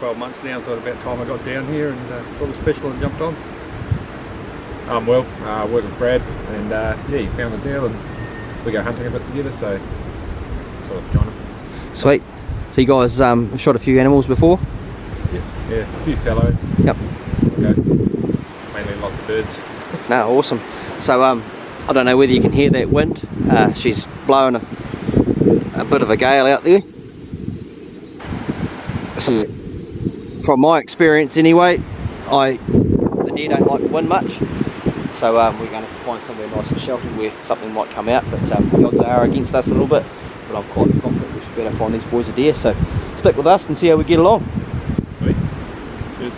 12 months now. Thought about time I got down here and saw the special and jumped on. Well, work with Brad, and yeah, he found the deal and we go hunting a bit together, so sort of join him. Sweet. So you guys shot a few animals before? Yeah, a few fallow. Yep. Goats, mainly lots of birds. No, awesome. So I don't know whether you can hear that wind. She's blowing a bit of a gale out there. So from my experience anyway, the deer don't like the wind much. So we're going to find somewhere nice and sheltered where something might come out, but the odds are against us a little bit. But I'm quite confident we should be able to find these boys a deer. So stick with us and see how we get along. Sweet. Cheers.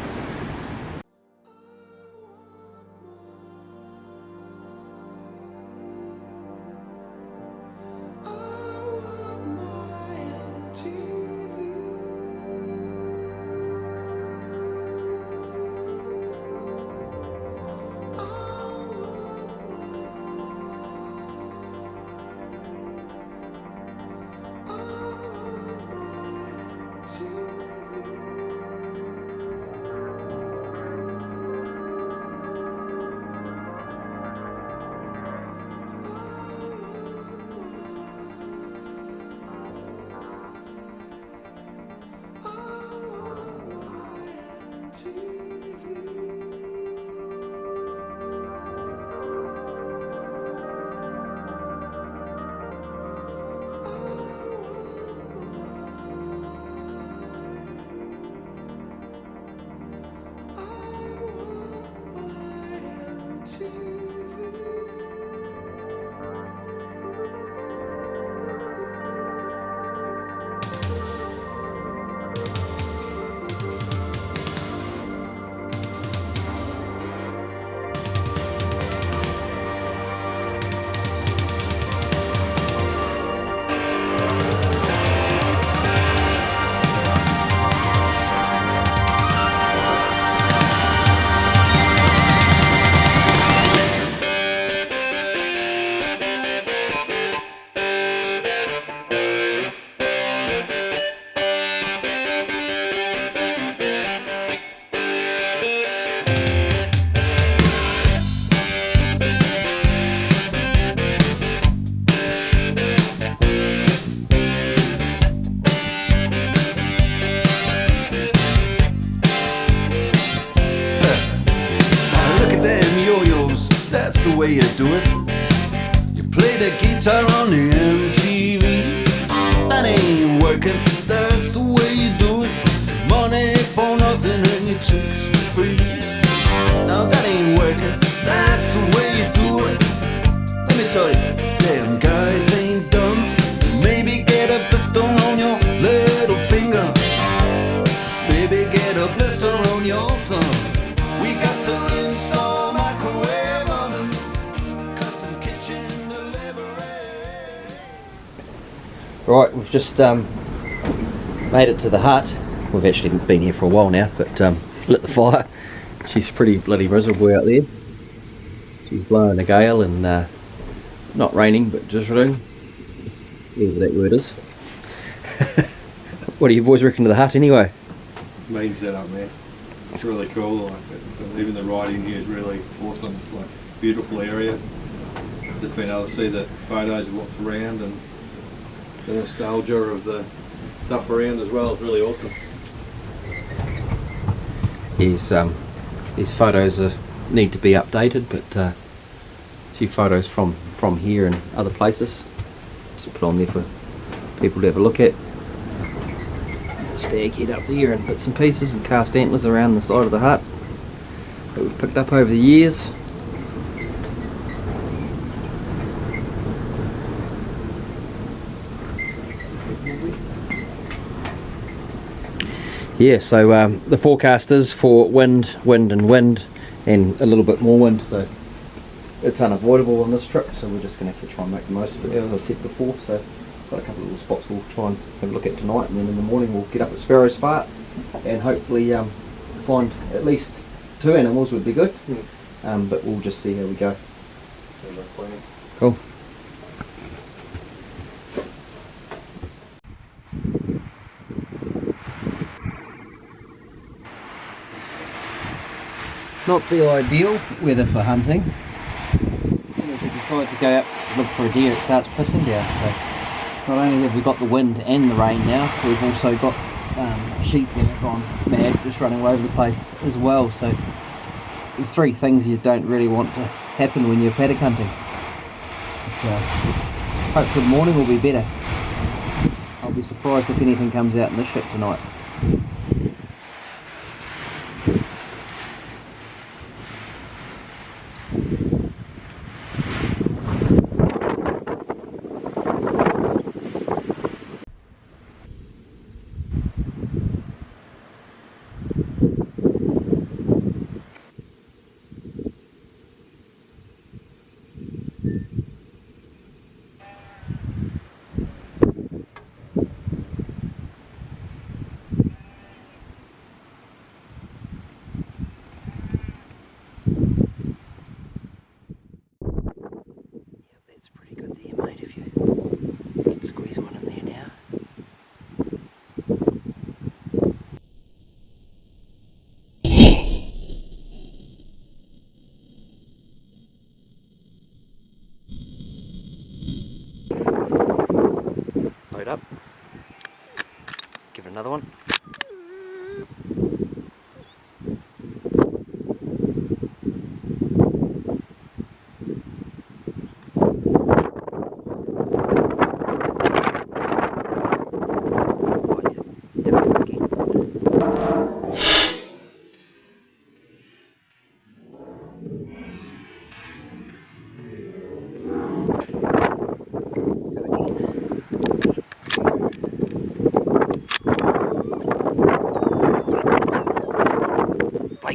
Way you do it. You play the guitar on the MTV. That ain't working, that's the way you do it. Money for nothing and your chicks for free. Now that ain't working, that's the way you do it. Let me tell you, damn guys ain't dumb. Maybe get a blister on your little finger. Maybe get a blister on your thumb. We got to install microwave ovens. Right, we've just made it to the hut. We've actually been here for a while now, but lit the fire. She's pretty bloody miserable out there. She's blowing a gale and not raining, but drizzling. Whatever that word is. What do you boys reckon of the hut anyway? Main setup, man. It's really cool. Like even the riding here is really awesome. It's like a beautiful area. Just being able to see the photos of what's around and the nostalgia of the stuff around as well is really awesome. These photos need to be updated, but a few photos from here and other places. Just put on there for people to have a look at. Stag head up there and bits and pieces and cast antlers around the side of the hut that we've picked up over the years. Yeah, so the forecast is for wind and a little bit more wind, so it's unavoidable on this trip, so we're just going to try and make the most of it, as I said before. So got a couple of little spots we'll try and have a look at tonight, and then in the morning we'll get up at Sparrow's Fart and hopefully find at least 2 animals would be good, but we'll just see how we go. Cool. Not the ideal weather for hunting. As soon as we decide to go out to look for a deer, it starts pissing down. So not only have we got the wind and the rain now, we've also got sheep that have gone mad, just running all over the place as well. So the three things you don't really want to happen when you're paddock hunting. But, hopefully the morning will be better. I'll be surprised if anything comes out in this shit tonight. Up, give it another one.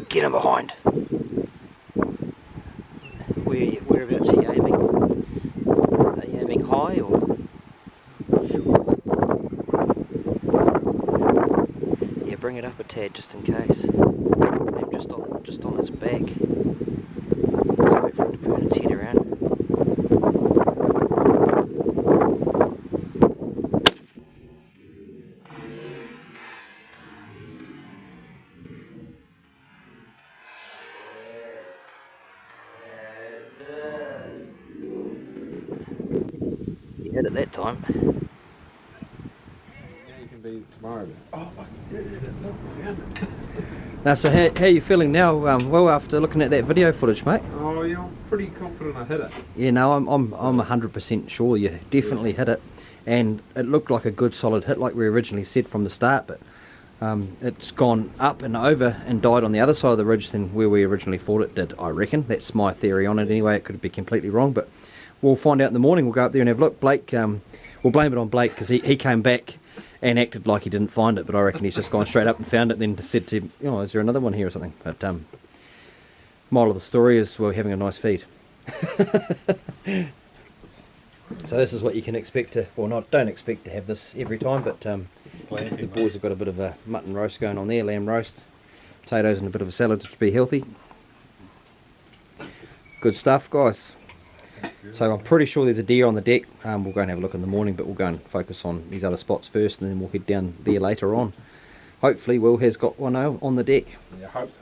Get him behind. Whereabouts are you aiming? Are you aiming high or? Yeah, bring it up a tad just in case. Maybe just on its back. Let's wait for it to turn its head around. Hit it that time. Yeah, you can be tomorrow. Oh my look, we found it. Now, so how are you feeling now? Well, after looking at that video footage, mate. Oh yeah, I'm pretty confident I hit it. Yeah, no, I'm 100% sure you definitely hit it, and it looked like a good solid hit, like we originally said from the start. But it's gone up and over and died on the other side of the ridge than where we originally thought it did. I reckon that's my theory on it. Anyway, it could be completely wrong, but we'll find out in the morning. We'll go up there and have a look. Blake, we'll blame it on Blake because he came back and acted like he didn't find it, but I reckon he's just gone straight up and found it, then said to him, oh, is there another one here or something? But moral of the story is we're having a nice feed. So this is what you can expect to, well, don't expect to have this every time, but the boys have got a bit of a mutton roast going on there, lamb roast, potatoes and a bit of a salad to be healthy. Good stuff, guys. So I'm pretty sure there's a deer on the deck. We'll go and have a look in the morning, but we'll go and focus on these other spots first, and then we'll head down there later on. Hopefully Will has got one on the deck. Yeah, hope so.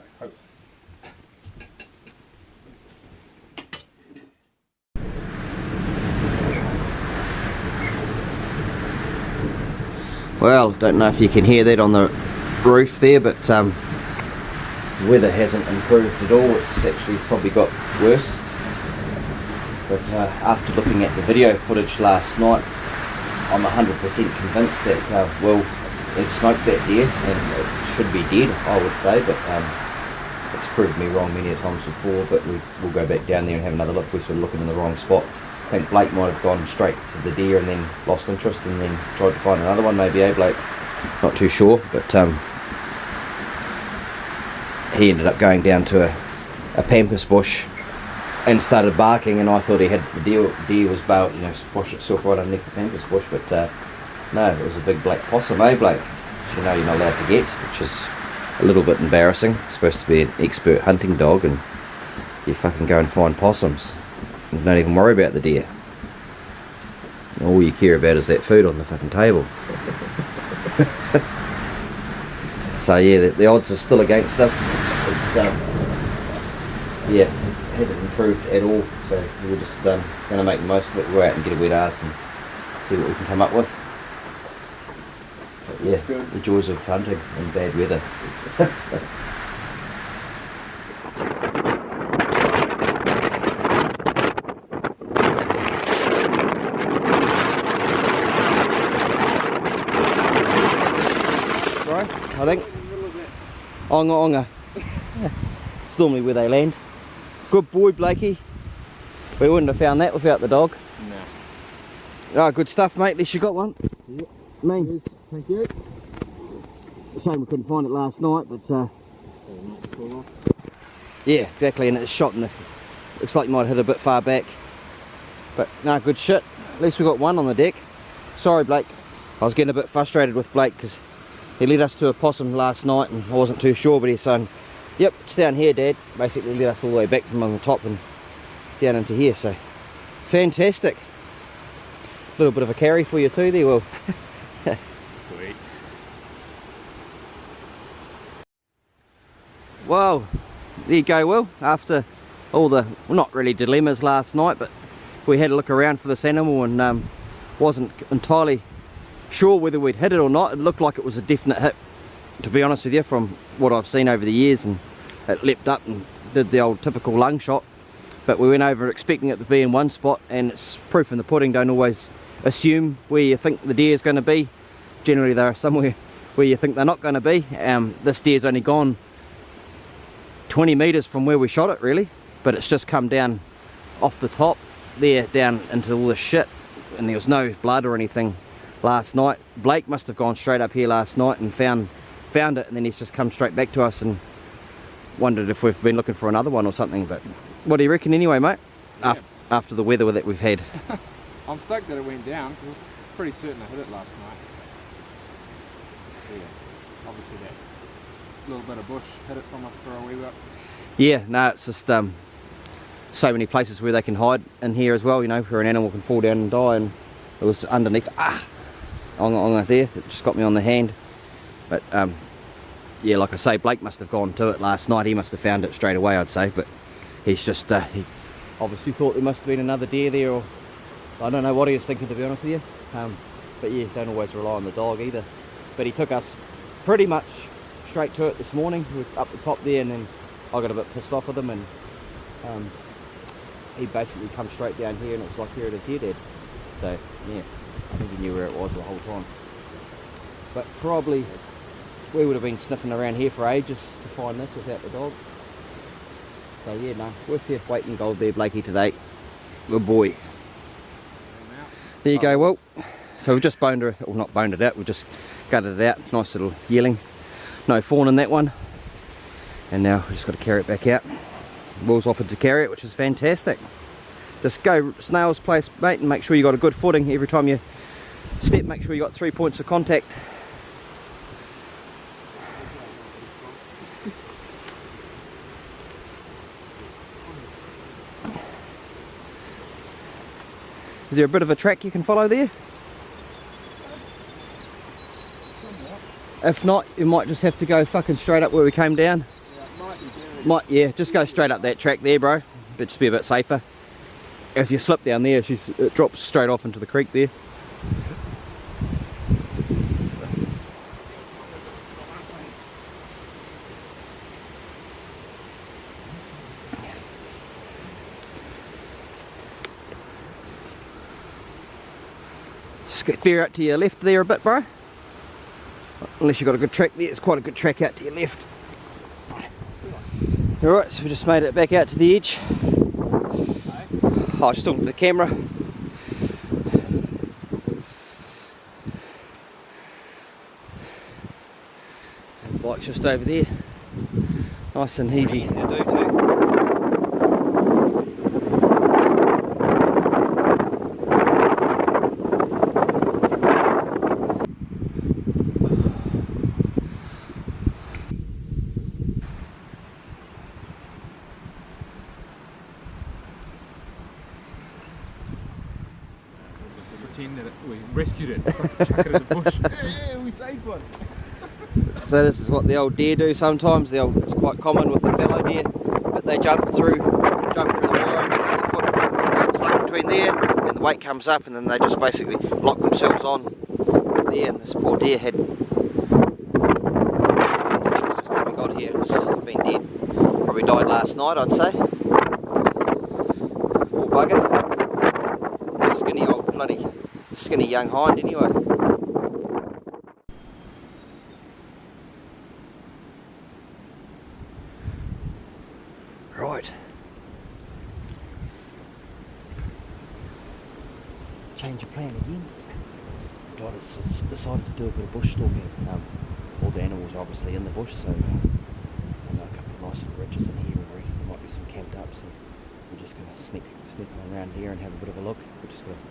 Well, don't know if you can hear that on the roof there, but the weather hasn't improved at all. It's actually probably got worse. But after looking at the video footage last night, I'm 100% convinced that Will has smoked that deer, and it should be dead, I would say, but it's proved me wrong many a times before. But we'll go back down there and have another look. We're sort of looking in the wrong spot. I think Blake might have gone straight to the deer and then lost interest and then tried to find another one, maybe, Blake? Not too sure, but he ended up going down to a pampas bush and started barking, and I thought he had the deer was bailed, squashed itself right underneath the pampas bush, but no, it was a big black possum, Blake? Which you know you're not allowed to get, which is a little bit embarrassing. You're supposed to be an expert hunting dog, and you fucking go and find possums. And don't even worry about the deer. All you care about is that food on the fucking table. So yeah, the odds are still against us. yeah, it hasn't improved at all. So we're just going to make the most of it. Go out and get a wet ass and see what we can come up with. But yeah, the joys of hunting in bad weather. I think. Onga. It's normally where they land. Good boy, Blakey. We wouldn't have found that without the dog. No. Oh, good stuff, mate. At least you got one. Yep. Me. Thank you. Shame we couldn't find it last night, but yeah, exactly. And it's shot in the. Looks like you might hit a bit far back. But no, good shit. At least we got one on the deck. Sorry, Blake. I was getting a bit frustrated with Blake because he led us to a possum last night and I wasn't too sure, but he's saying, yep, it's down here, Dad. Basically led us all the way back from on the top and down into here, so fantastic. A little bit of a carry for you too there, Will. Sweet. Well, there you go, Will. After all the, well, not really dilemmas last night, but we had a look around for this animal and wasn't entirely sure whether we'd hit it or not. It looked like it was a definite hit, to be honest with you, from what I've seen over the years, and it leapt up and did the old typical lung shot. But we went over expecting it to be in one spot, and it's proof in the pudding. Don't always assume where you think the deer is going to be. Generally they're somewhere where you think they're not going to be. This deer's only gone 20 metres from where we shot it really, but it's just come down off the top there down into all the shit, and there was no blood or anything last night. Blake must have gone straight up here last night and found it, and then he's just come straight back to us and wondered if we've been looking for another one or something. But what do you reckon anyway, mate? Yeah. After the weather that we've had. I'm stoked that it went down because I was pretty certain I hit it last night. Yeah, obviously that little bit of bush hid it from us for a wee bit. Yeah, no, it's just so many places where they can hide in here as well, you know, where an animal can fall down and die, and it was underneath. On there, it just got me on the hand. But yeah, like I say, Blake must have gone to it last night. He must have found it straight away, I'd say. But he's just he obviously thought there must have been another deer there, or I don't know what he was thinking, to be honest with you. But yeah, don't always rely on the dog either. But he took us pretty much straight to it this morning. We were up the top there, and then I got a bit pissed off with him, and he basically come straight down here, and it was like, here it is here, Dad. So yeah, I think he knew where it was the whole time. But probably we would have been sniffing around here for ages to find this without the dog. So yeah, no, worth your weight in gold there, Blakey, today. Good boy. There you go, Will. So we've just boned it, or not boned it out, we've just gutted it out. Nice little yearling. No fawn in that one. And now we've just got to carry it back out. Will's offered to carry it, which is fantastic. Just go snail's pace, mate, and make sure you got a good footing. Every time you step, make sure you got 3 points of contact. Is there a bit of a track you can follow there? If not, you might just have to go fucking straight up where we came down. Yeah, just go straight up that track there, bro. But just be a bit safer. If you slip down there, it drops straight off into the creek there. Just veer out to your left there a bit, bro. Unless you've got a good track there, it's quite a good track out to your left. Alright, so we just made it back out to the edge. Oh, just talking to the camera. And the bike's just over there. Nice and easy to do too. That we rescued it, chuck it in the bush. Yeah, we saved one. So this is what the old deer do sometimes. It's quite common with the fallow deer. But they jump through the wire and get their foot stuck between there, and the weight comes up, and then they just basically lock themselves on there. And this poor deer had just we got here, it's been dead. Probably died last night, I'd say. Poor bugger. It's a skinny old bloody skinny young hind anyway. Right. Change of plan again. Decided to do a bit of bush stalking. All the animals are obviously in the bush, so I know a couple of nice little ridges in here. We reckon there might be some camped up, so we're just going to sneak on around here and have a bit of a look. We're just going to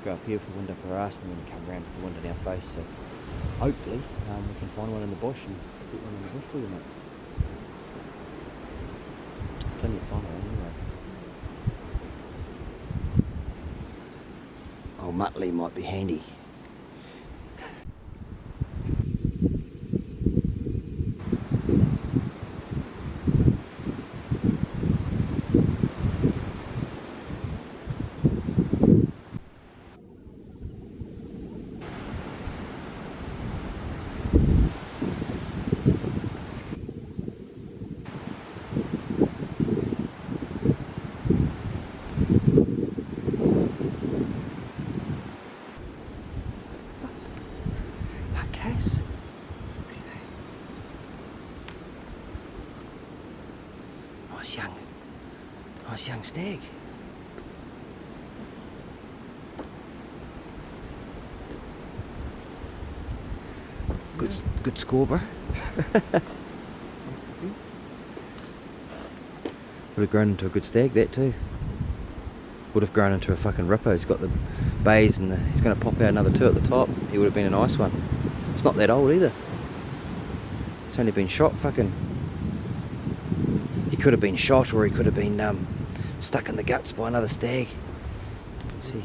go up here with the wind up our arse and then come around with the wind in our face. So hopefully we can find one in the bush and get one in the bush for you, mate. Plenty of sign around anyway. Oh, Muttley might be handy. Nice young stag. Good scorber. Would have grown into a good stag, that too. Would have grown into a fucking ripper. He's got the bays and he's going to pop out another two at the top. He would have been a nice one. It's not that old either. It's only been shot fucking. He could have been shot, or he could have been stuck in the guts by another stag. Let's see.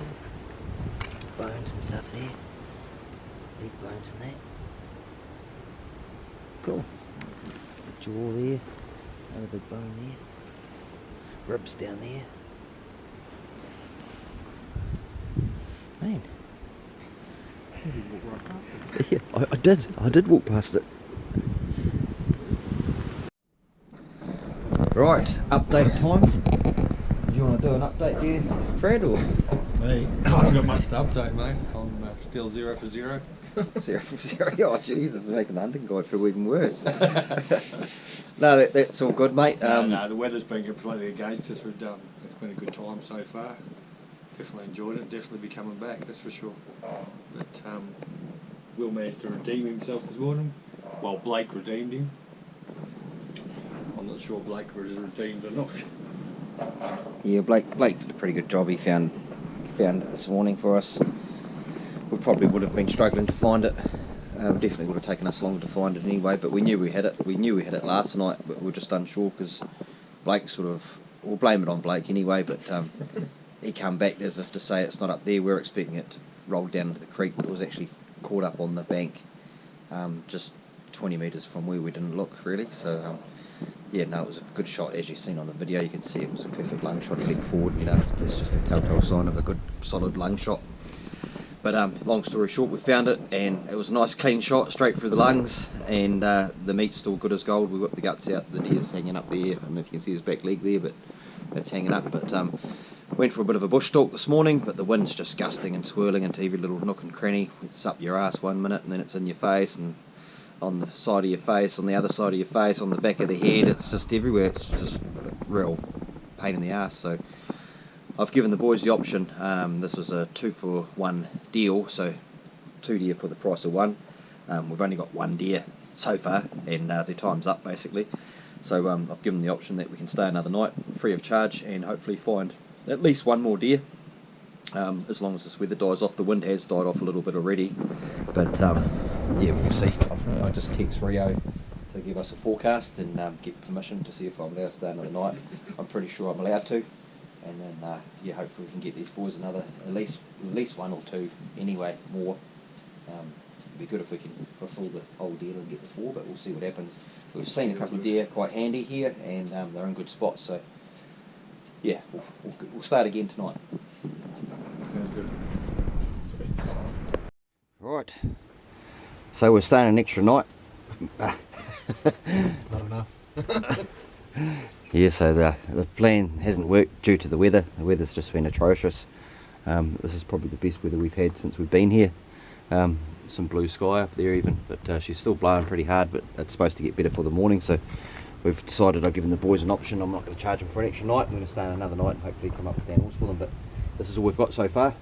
Bones and stuff there. Big bones and that. Cool. Jaw there. Another big bone there. Ribs down there. Man. You walk right past it. Yeah, I did walk past it. Right, update time. Do you want to do an update here, Fred, or? Me? I haven't got much to update, mate. I'm still 0 for 0. 0 for 0. Oh, Jesus, making the hunting guide feel even worse. No, that's all good, mate. No, the weather's been completely against us. It's been a good time so far. Definitely enjoyed it. Definitely be coming back, that's for sure. But Will managed to redeem himself this morning. Well, Blake redeemed him. I'm not sure Blake was redeemed or not. Yeah, Blake did a pretty good job. He found it this morning for us. We probably would have been struggling to find it. Definitely would have taken us longer to find it anyway, but we knew we had it. We knew we had it last night, but we were just unsure because Blake we'll blame it on Blake anyway, but he come back as if to say it's not up there. We were expecting it to roll down into the creek, but it was actually caught up on the bank, just 20 metres from where we didn't look really. So yeah, no, it was a good shot. As you've seen on the video, you can see it was a perfect lung shot. He leaped forward, it's just a telltale sign of a good solid lung shot. But long story short, we found it, and it was a nice clean shot straight through the lungs, and the meat's still good as gold. We whipped the guts out, the deer's hanging up there. I don't know if you can see his back leg there, but it's hanging up. But went for a bit of a bush stalk this morning, but the wind's just gusting and swirling into every little nook and cranny. It's up your ass 1 minute, and then it's in your face, and on the side of your face, on the other side of your face, on the back of the head. It's just everywhere. It's just a real pain in the ass. So I've given the boys the option. This was a 2-for-1 deal, so 2 deer for the price of 1. We've only got 1 deer so far, and their time's up basically. So I've given them the option that we can stay another night free of charge and hopefully find at least 1 more deer. As long as this weather dies off. The wind has died off a little bit already, but yeah, we'll see. I just text Rio to give us a forecast and get permission to see if I'm allowed to stay another night. I'm pretty sure I'm allowed to, and then yeah, hopefully we can get these boys another at least 1 or 2 anyway more. It'd be good if we can fulfill the whole deal and get the 4, but we'll see what happens. we've seen a couple of deer quite handy here, and they're in good spots. So yeah, we'll start again tonight. Sounds good. Right. So we're staying an extra night. Not enough. Yeah, so the plan hasn't worked due to the weather. The weather's just been atrocious. This is probably the best weather we've had since we've been here. Some blue sky up there even, but she's still blowing pretty hard, but it's supposed to get better for the morning, so we've decided I've given the boys an option. I'm not going to charge them for an extra night. I'm going to stay another night and hopefully come up with animals for them, but this is all we've got so far.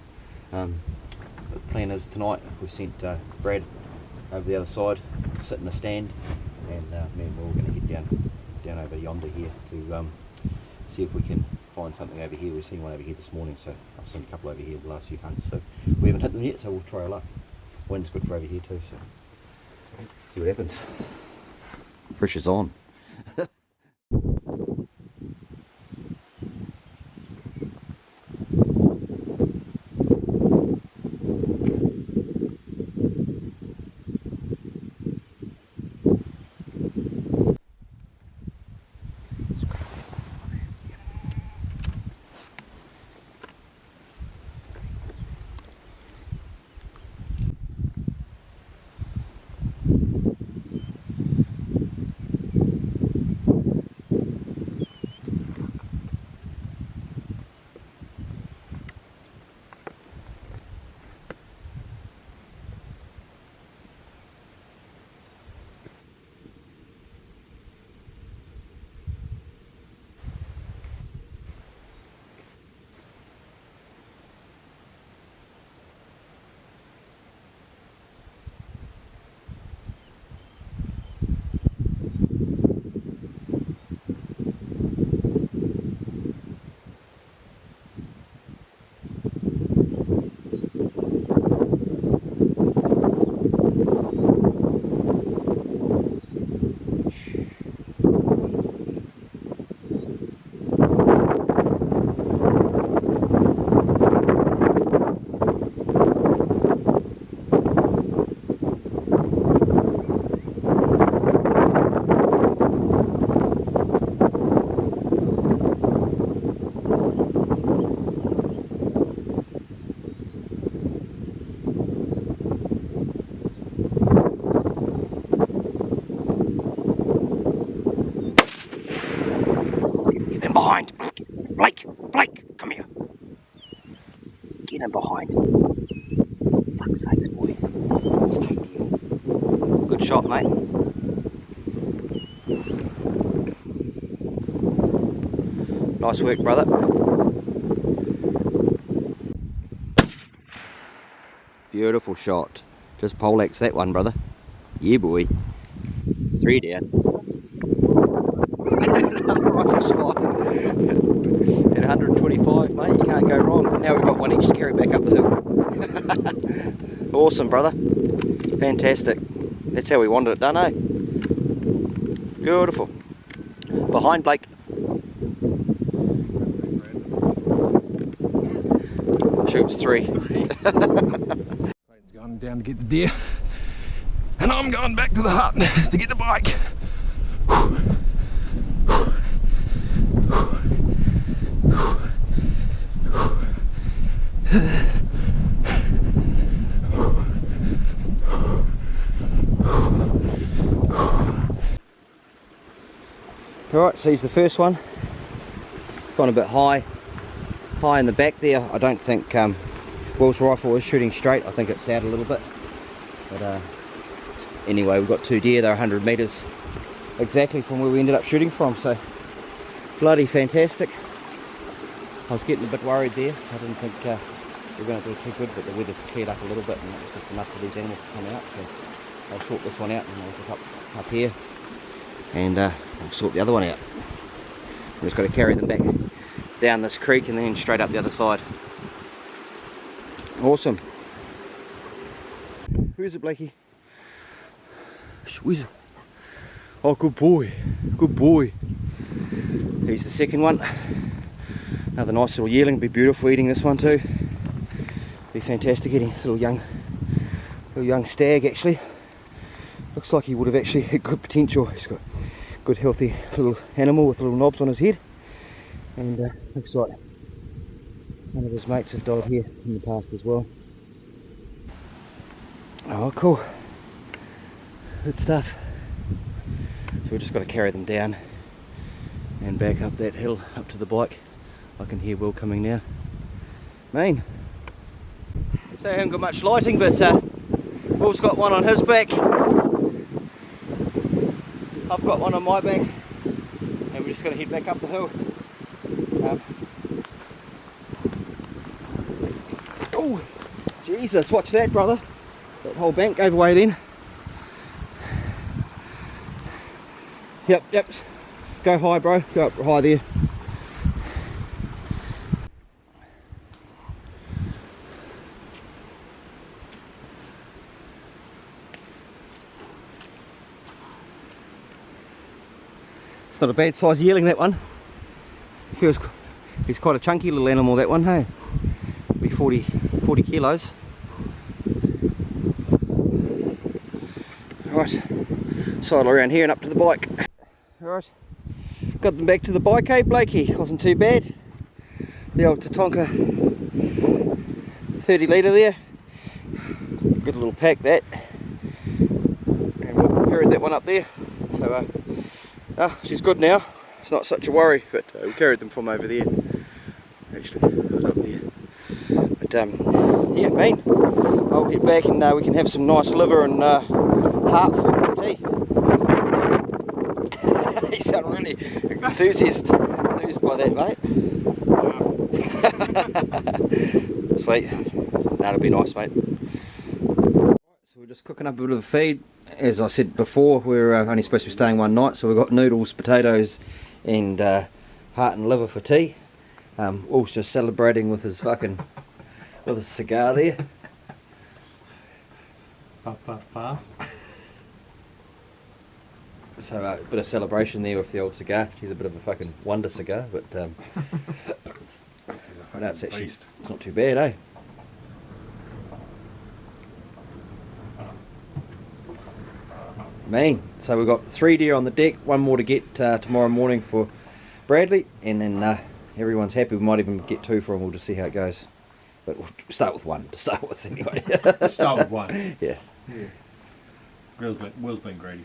The plan is tonight we've sent Brad over the other side to sit in the stand, and me and we're all going to head down over yonder here to see if we can find something over here. We've seen one over here this morning, so I've seen a couple over here the last few hunts, so we haven't hit them yet, so we'll try our luck. Wind's good for over here too, so see what happens. Pressure's on. Behind! Blake, come here. Get in behind. Fuck's sakes, boy. Stay there. Good shot, mate. Nice work, brother. Beautiful shot. Just poleaxe that one, brother. Yeah, boy. 3 down. Rifle spot. At 125, mate, you can't go wrong. Now we've got one each to carry back up the hill. Awesome, brother. Fantastic. That's how we wanted it done, eh? Beautiful. Behind Blake. Shoots 3. He's gone down to get the deer, and I'm going back to the hut to get the bike. Alright, so he's the first one. Gone a bit high in the back there. I don't think Will's rifle is shooting straight. I think it's out a little bit. But anyway, we've got 2 deer. They're 100 metres exactly from where we ended up shooting from. So bloody fantastic. I was getting a bit worried there. I didn't think we were going to do too good, but the weather's cleared up a little bit, and it was just enough for these animals to come out. So I'll sort this one out, and I'll get up here, and I'll sort the other one out. I've just got to carry them back down this creek and then straight up the other side. Awesome. Who is it, Blakey? Who is it? Oh, good boy. Good boy. He's the second one. Another nice little yearling. Be beautiful eating this one too. Be fantastic eating. Little young stag actually. Looks like he would have actually had good potential. He's got good healthy little animal with little knobs on his head, and looks like one of his mates have died here in the past as well. Oh, cool. Good stuff. So we just got to carry them down and back up that hill up to the bike. I can hear Will coming now. Mean. So I haven't got much lighting, but Will's got one on his back. I've got one on my back, and we're just going to head back up the hill. Oh, Jesus! Watch that, brother. That whole bank gave away then. Yep. Go high, bro. Go up high there. It's not a bad size yearling, that one. He's quite a chunky little animal, that one, hey? Be 40 kilos. Right, sidle around here and up to the bike. Right, got them back to the bike, eh, Blakey? Wasn't too bad. The old Tatonka 30 litre there. Good little pack, that. And we'll carry that one up there. So, she's good now. It's not such a worry, but we carried them from over there. Actually, it was up there. But yeah, mean. I'll head back and we can have some nice liver and heart for tea. You sound really enthused by that, mate. Sweet. That'll be nice, mate. So we're just cooking up a bit of feed. As I said before, we're only supposed to be staying one night, so we've got noodles, potatoes, and heart and liver for tea. Will's just celebrating with his cigar there. Pass. So a bit of celebration there with the old cigar. She's a bit of a fucking wonder cigar, but no, it's not too bad, eh? Mean. So we've got 3 deer on the deck, one more to get tomorrow morning for Bradley, and then everyone's happy. We might even get 2 for him. We'll just see how it goes. But we'll start with 1 to start with anyway. Start with 1. Yeah. Will's been greedy.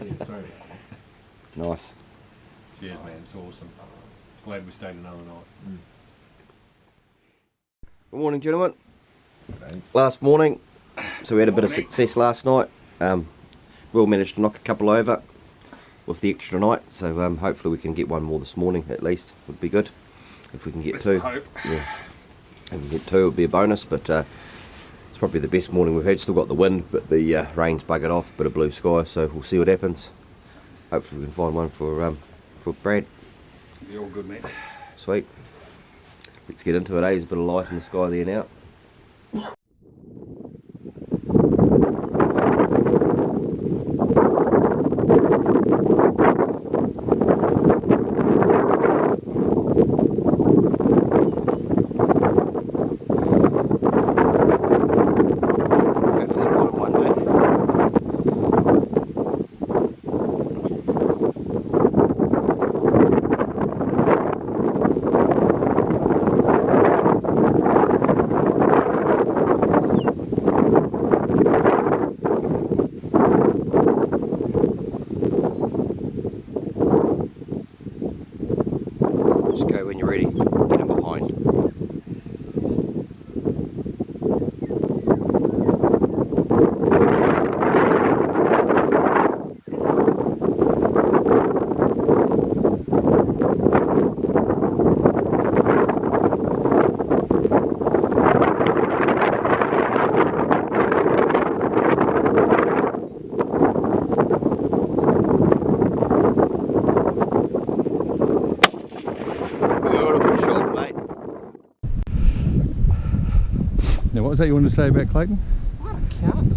Yeah, sorry. Nice. Cheers, man. It's awesome. Glad we stayed another night. Good morning, gentlemen. Last morning, so we had a bit of success last night. Will managed to knock a couple over with the extra night, so hopefully we can get one more this morning at least. Would be good if we can get 2. Yeah, if we can get 2 it would be a bonus, but it's probably the best morning we've had. Still got the wind, but the rain's buggered off, bit of blue sky, so we'll see what happens. Hopefully we can find one for Brad. Be all good, mate. Sweet. Let's get into it, eh? There's a bit of light in the sky there now. What was that you wanted to say about Clayton? What a count.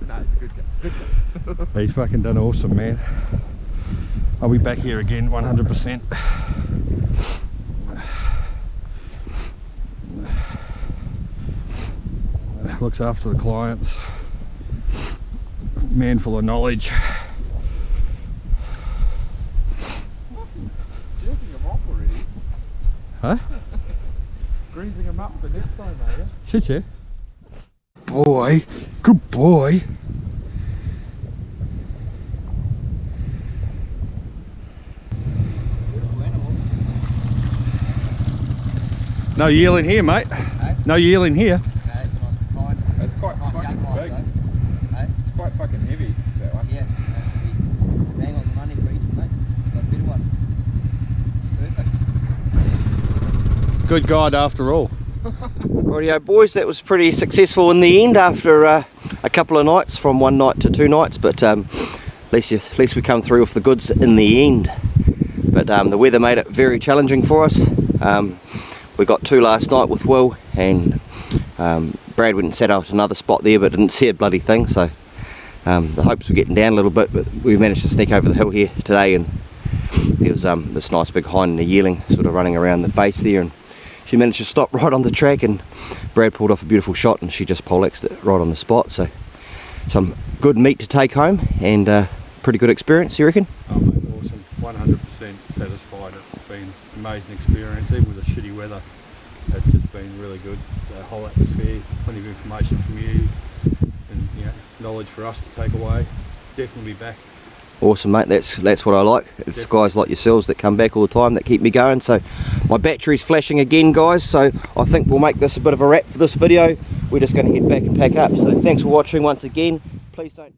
No, it's a good guy. Good guy. He's fucking done awesome, man. I'll be back here again, 100%. Looks after the clients. Man full of knowledge. Huh? Greasing them up for next time, eh? Should you? Boy, good boy. No yearling here, mate. No yearling here. It's quite fucking big. It's quite fucking heavy, that one. Yeah, that's to be bang on the money for each, mate. Got a better one. Perfect. Good guide after all. Rightio boys, that was pretty successful in the end after a couple of nights, from 1 night to 2 nights, but at least we come through with the goods in the end. But the weather made it very challenging for us. We got 2 last night with Will, and Brad went and set out another spot there but didn't see a bloody thing, so the hopes were getting down a little bit, but we managed to sneak over the hill here today, and there was this nice big hind and a yearling sort of running around the face there, and she managed to stop right on the track, and Brad pulled off a beautiful shot and she just poleaxed it right on the spot. So some good meat to take home, and pretty good experience, you reckon? Oh mate, awesome. 100% satisfied. It's been an amazing experience, even with the shitty weather. It's just been really good. The whole atmosphere, plenty of information from you, and knowledge for us to take away. Definitely be back. Awesome, mate. That's what I like. It's guys like yourselves that come back all the time that keep me going. So my battery's flashing again, guys, so I think we'll make this a bit of a wrap for this video. We're just going to head back and pack up. So thanks for watching once again. Please don't